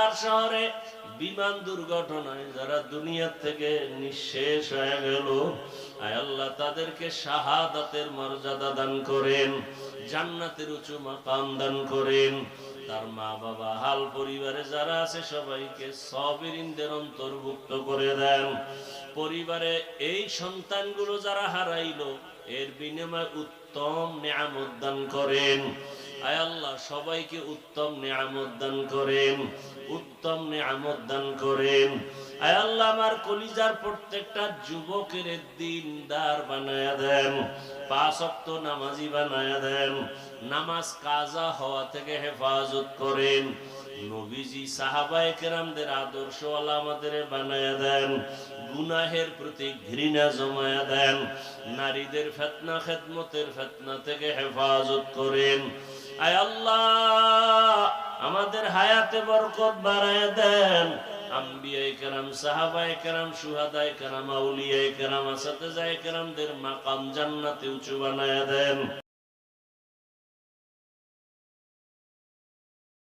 ঢাকার শহরে বিমান দুর্ঘটনায় যারা দুনিয়া থেকে নিঃশেষ হয়ে গেল, আয় আল্লাহ তাদেরকে শাহাদাতের মর্যাদা দান করেন, জান্নাতের উঁচু মাকাম দান করেন। তার মা বাবা হাল পরিবারে যারা আছে সবাইকে সাবিরিনদের অন্তর্ভুক্ত করে দেন। পরিবারে এই সন্তানগুলো যারা হারাইলো এর বিনিময়ে উত্তম নিয়ামত দান করেন। আয় আল্লাহ সবাইকে উত্তম নিয়ামত দান করেন, উত্তম নিয়ামত দান করেন। আয় আল্লাহ আমার কলিজার প্রত্যেকটা যুবকের দিনদার বানায়া দেন, 5 ওয়াক্ত নামাজি বানায়া দেন, নামাজ কাজা হওয়া থেকে হেফাজত করেন। নবীজি সাহাবায়ে কেরামদের আদর্শওয়ালা আমাদের বানায়া দেন, গুনাহের প্রতি ঘৃণা জমায়া দেন, নারীদের ফিতনা খেদমতের ফিতনা থেকে হেফাজত করেন। আয় আল্লাহ আমাদের হায়াতে বরকত বাড়ায়া দেন। আম্বিয়ায়ে কেরাম, সাহাবায়ে কেরাম, শুহাদায়ে কেরাম, আউলিয়ায়ে কেরাম, আসাতেজায়ে কেরামদের মাকাম জান্নাতে উঁচু বানায়া দেন।